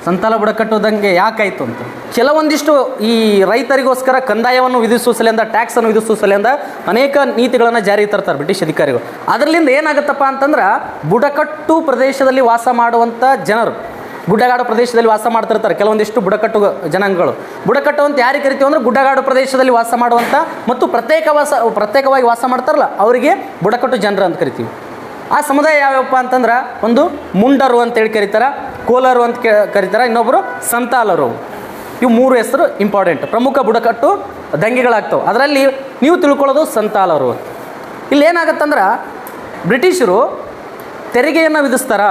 ಸಂತಾಲ ಬುಡಕಟ್ಟು ದಂಗೆ ಯಾಕಾಯಿತು ಅಂತ ಕೆಲವೊಂದಿಷ್ಟು ಈ ರೈತರಿಗೋಸ್ಕರ ಕಂದಾಯವನ್ನು ವಿಧಿಸುವ ಸಲಿಂದ ಟ್ಯಾಕ್ಸನ್ನು ವಿಧಿಸುವ ಸಲಿಂದ ಅನೇಕ ನೀತಿಗಳನ್ನು ಜಾರಿಗೆ ತರ್ತಾರೆ ಬ್ರಿಟಿಷ್ ಅಧಿಕಾರಿಗಳು. ಅದರಿಂದ ಏನಾಗುತ್ತಪ್ಪ ಅಂತಂದ್ರೆ ಬುಡಕಟ್ಟು ಪ್ರದೇಶದಲ್ಲಿ ವಾಸ ಮಾಡುವಂಥ ಜನರು, ಗುಡ್ಡಗಾಡು ಪ್ರದೇಶದಲ್ಲಿ ವಾಸ ಮಾಡ್ತಿರ್ತಾರೆ ಕೆಲವೊಂದಿಷ್ಟು ಬುಡಕಟ್ಟು ಜನಾಂಗಗಳು. ಬುಡಕಟ್ಟು ಅಂತ ಯಾರಿಗೆ ಕರಿತೀವಿ ಅಂದರೆ ಗುಡ್ಡಗಾಡು ಪ್ರದೇಶದಲ್ಲಿ ವಾಸ ಮಾಡುವಂಥ ಮತ್ತು ಪ್ರತ್ಯೇಕವಾಗಿ ವಾಸ ಮಾಡ್ತಾರಲ್ಲ ಅವರಿಗೆ ಬುಡಕಟ್ಟು ಜನರು ಅಂತ ಕರಿತೀವಿ. ಆ ಸಮುದಾಯ ಯಾವ್ಯಾವಪ್ಪ ಅಂತಂದ್ರೆ ಒಂದು ಮುಂಡರು ಅಂತೇಳಿ ಕರೀತಾರೆ, ಕೋಲರು ಅಂತ ಕರೀತಾರೆ, ಇನ್ನೊಬ್ಬರು ಸಂತಾಲರು. ಇವು 3 ಹೆಸರು ಇಂಪಾರ್ಟೆಂಟ್, ಪ್ರಮುಖ ಬುಡಕಟ್ಟು ದಂಗೆಗಳಾಗ್ತವೆ. ಅದರಲ್ಲಿ ನೀವು ತಿಳ್ಕೊಳ್ಳೋದು ಸಂತಾಲರು. ಇಲ್ಲಿ ಏನಾಗತ್ತಂದ್ರೆ ಬ್ರಿಟಿಷರು ತೆರಿಗೆಯನ್ನು ವಿಧಿಸ್ತಾರ,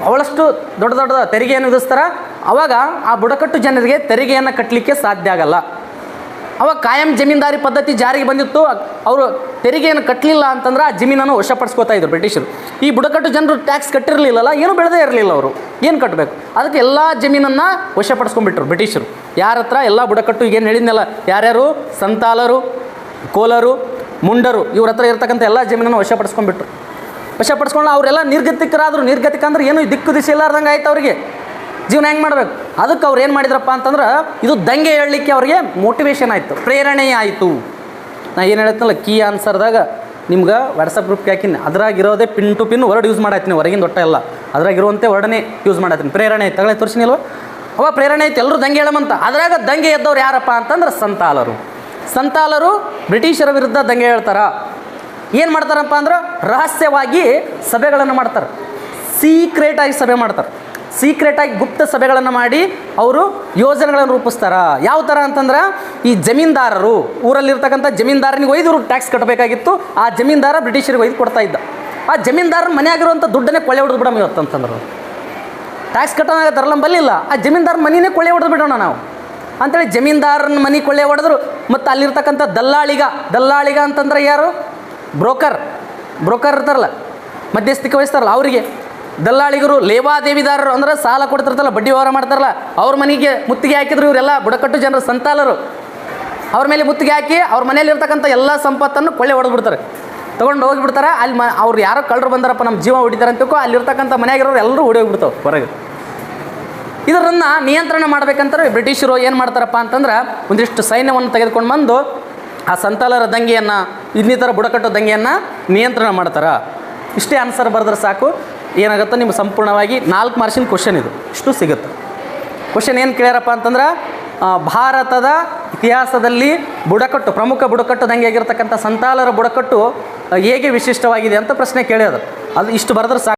ಅವಳಷ್ಟು ದೊಡ್ಡ ದೊಡ್ಡ ತೆರಿಗೆಯನ್ನು ವಿಧಿಸ್ತಾರ. ಆವಾಗ ಆ ಬುಡಕಟ್ಟು ಜನರಿಗೆ ತೆರಿಗೆಯನ್ನು ಕಟ್ಟಲಿಕ್ಕೆ ಸಾಧ್ಯ ಆಗಲ್ಲ. ಅವಾಗ ಕಾಯಂ ಜಮೀನ್ದಾರಿ ಪದ್ಧತಿ ಜಾರಿಗೆ ಬಂದಿತ್ತು. ಅವರು ತೆರಿಗೆಯನ್ನು ಕಟ್ಟಲಿಲ್ಲ ಅಂತಂದ್ರೆ ಆ ಜಮೀನನ್ನು ವಶಪಡಿಸ್ಕೋತಾ ಇದ್ರು ಬ್ರಿಟಿಷರು. ಈ ಬುಡಕಟ್ಟು ಜನರು ಟ್ಯಾಕ್ಸ್ ಕಟ್ಟಿರಲಿಲ್ಲಲ್ಲ, ಏನು ಬೆಳೆದೇ ಇರಲಿಲ್ಲ, ಅವರು ಏನು ಕಟ್ಟಬೇಕು, ಅದಕ್ಕೆ ಎಲ್ಲ ಜಮೀನನ್ನು ವಶಪಡಿಸ್ಕೊಂಡ್ಬಿಟ್ರು ಬ್ರಿಟಿಷರು. ಯಾರ ಹತ್ರ ಎಲ್ಲ ಬುಡಕಟ್ಟು ಈಗೇನು ಹೇಳಿದ್ನಲ್ಲ, ಯಾರ್ಯಾರು ಸಂತಾಲರು, ಕೋಲರು, ಮುಂಡರು, ಇವ್ರ ಹತ್ರ ಇರ್ತಕ್ಕಂಥ ಎಲ್ಲ ಜಮೀನನ್ನು ವಶಪಡಿಸ್ಕೊಂಡು ಅವರೆಲ್ಲ ನಿರ್ಗತಿಕರಾದರು. ನಿರ್ಗತಿಕ ಅಂದ್ರೆ ಏನು ದಿಕ್ಕು ದಿಶೆ ಇಲ್ಲಾರ್ದಂಗೆ ಆಯ್ತು ಅವರಿಗೆ, ಜೀವನ ಹೆಂಗೆ ಮಾಡಬೇಕು. ಅದಕ್ಕೆ ಅವ್ರು ಏನು ಮಾಡಿದ್ರಪ್ಪ ಅಂತಂದ್ರೆ ಇದು ದಂಗೆ ಹೇಳಲಿಕ್ಕೆ ಅವ್ರಿಗೆ ಮೋಟಿವೇಶನ್ ಆಯಿತು, ಪ್ರೇರಣೆ ಆಯಿತು. ನಾ ಏನು ಹೇಳ್ತೀನಲ್ಲ ಕೀ ಆನ್ಸರ್ದಾಗ ನಿಮ್ಗೆ ವಾಟ್ಸಪ್ ಗ್ರೂಪ್ಗೆ ಹಾಕಿನಿ, ಅದ್ರಾಗಿರೋದೇ pin to pin word use ಮಾಡತ್ತೀನಿ, ಹೊರಗಿಂದ ಒಟ್ಟ ಎಲ್ಲ ಅದ್ರಾಗಿರುವಂತೆ ವರ್ಡನ್ನೇ ಯೂಸ್ ಮಾಡತ್ತೀನಿ. ಪ್ರೇರಣೆ ಆಯ್ತು, ತಗೊಳ್ಳಿ ತೋರಿಸಿನಿಲ್ವ, ಅವ ಪ್ರೇರಣೆ ಆಯ್ತು, ಎಲ್ಲರೂ ದಂಗೆ ಹೇಳಮಂತ. ಅದ್ರಾಗ ದಂಗೆ ಎದ್ದವ್ರು ಯಾರಪ್ಪ ಅಂತಂದ್ರೆ ಸಂತಾಲರು ಬ್ರಿಟಿಷರ ವಿರುದ್ಧ ದಂಗೆ ಹೇಳ್ತಾರ. ಏನು ಮಾಡ್ತಾರಪ್ಪ ಅಂದ್ರೆ ರಹಸ್ಯವಾಗಿ ಸಭೆಗಳನ್ನು ಮಾಡ್ತಾರೆ, ಸೀಕ್ರೆಟಾಗಿ ಸಭೆ ಮಾಡ್ತಾರೆ, ಸೀಕ್ರೆಟಾಗಿ ಗುಪ್ತ ಸಭೆಗಳನ್ನು ಮಾಡಿ ಅವರು ಯೋಜನೆಗಳನ್ನು ರೂಪಿಸ್ತಾರ. ಯಾವ ಥರ ಅಂತಂದ್ರೆ ಈ ಜಮೀನ್ದಾರರು, ಊರಲ್ಲಿರ್ತಕ್ಕಂಥ ಜಮೀನ್ದಾರನಿಗೆ ಒಯ್ದು ಇವರು ಟ್ಯಾಕ್ಸ್ ಕಟ್ಟಬೇಕಾಗಿತ್ತು. ಆ ಜಮೀನ್ದಾರ ಬ್ರಿಟಿಷರಿಗೆ ಒಯ್ದು ಕೊಡ್ತಾ ಇದ್ದ. ಆ ಜಮೀನ್ದಾರನ ಮನೆಯಾಗಿರುವಂಥ ದುಡ್ಡನ್ನೇ ಕೊಳ್ಳೆ ಹೊಡೆದು ಬಿಡೋಣ ಇವತ್ತು ಅಂತಂದ್ರೆ, ಟ್ಯಾಕ್ಸ್ ಕಟ್ಟೋಣ ಬರಲಿಲ್ಲ, ಆ ಜಮೀನ್ದಾರ ಮನೆಯೇ ಕೊಳ್ಳೆ ಹೊಡೆದು ಬಿಡೋಣ ನಾವು ಅಂಥೇಳಿ ಜಮೀನ್ದಾರನ ಮನೆ ಕೊಳ್ಳೆ ಹೊಡೆದ್ರು. ಮತ್ತು ಅಲ್ಲಿರ್ತಕ್ಕಂಥ ದಲ್ಲಾಳಿಗ ಅಂತಂದ್ರೆ ಯಾರು, ಬ್ರೋಕರ್ ಇರ್ತಾರಲ್ಲ, ಮಧ್ಯಸ್ಥಿಕೆ ವಹಿಸ್ತಾರಲ್ಲ ಅವರಿಗೆ ದಲ್ಲಾಳಿಗರು. ಲೇವಾದೇವಿದಾರರು ಅಂದ್ರೆ ಸಾಲ ಕೊಡ್ತಿರ್ತಾರಲ್ಲ, ಬಡ್ಡಿ ವ್ಯವಹಾರ ಮಾಡ್ತಾರಲ್ಲ, ಅವ್ರ ಮನೆಗೆ ಮುತ್ತಿಗೆ ಹಾಕಿದ್ರು ಇವರೆಲ್ಲ ಬುಡಕಟ್ಟು ಜನರು ಸಂತಾಲರು. ಅವ್ರ ಮೇಲೆ ಮುತ್ತಿಗೆ ಹಾಕಿ ಅವ್ರ ಮನೆಯಲ್ಲಿರ್ತಕ್ಕಂಥ ಎಲ್ಲ ಸಂಪತ್ತನ್ನು ಕೊಳ್ಳೆ ಹೊಡೆದ್ಬಿಡ್ತಾರೆ, ತೊಗೊಂಡು ಹೋಗಿಬಿಡ್ತಾರೆ. ಅಲ್ಲಿ ಅವ್ರು ಯಾರೋ ಕಳ್ಳರು ಬಂದಾರಪ್ಪ ನಮ್ಮ ಜೀವ ಹೊಡಿತಾರೆ ಅಂತಕ್ಕೋ ಅಲ್ಲಿರ್ತಕ್ಕಂಥ ಮನೆಯಾಗಿರೋರು ಎಲ್ಲರೂ ಓಡಿ ಹೋಗ್ಬಿಡ್ತಾವೆ ಹೊರಗೆ. ಇದರನ್ನು ನಿಯಂತ್ರಣ ಮಾಡ್ಬೇಕಂತಾರೆ ಬ್ರಿಟಿಷರು ಏನು ಮಾಡ್ತಾರಪ್ಪ ಅಂತಂದ್ರೆ ಒಂದಿಷ್ಟು ಸೈನ್ಯವನ್ನು ತೆಗೆದುಕೊಂಡು ಬಂದು ಆ ಸಂತಾಲರ ದಂಗೆಯನ್ನು, ಇನ್ನಿತರ ಬುಡಕಟ್ಟು ದಂಗೆಯನ್ನು ನಿಯಂತ್ರಣ ಮಾಡ್ತಾರೆ. ಇಷ್ಟೇ ಆನ್ಸರ್ ಬರೆದ್ರೆ ಸಾಕು, ಏನಾಗುತ್ತೆ ನಿಮ್ಮ ಸಂಪೂರ್ಣವಾಗಿ 4 ಮಾರ್ಕ್ಸಿನ ಕ್ವಶನ್ ಇದು ಇಷ್ಟು ಸಿಗುತ್ತೆ. ಕ್ವಶನ್ ಏನು ಕೇಳ್ಯಾರಪ್ಪ ಅಂತಂದ್ರೆ ಭಾರತದ ಇತಿಹಾಸದಲ್ಲಿ ಪ್ರಮುಖ ಬುಡಕಟ್ಟು ದಂಗೆ ಆಗಿರ್ತಕ್ಕಂಥ ಸಂತಾಲರ ಬುಡಕಟ್ಟು ಹೇಗೆ ವಿಶಿಷ್ಟವಾಗಿದೆ ಅಂತ ಪ್ರಶ್ನೆ ಕೇಳ್ಯಾರ. ಅದು ಇಷ್ಟು ಬರೆದ್ರೆ ಸಾಕು.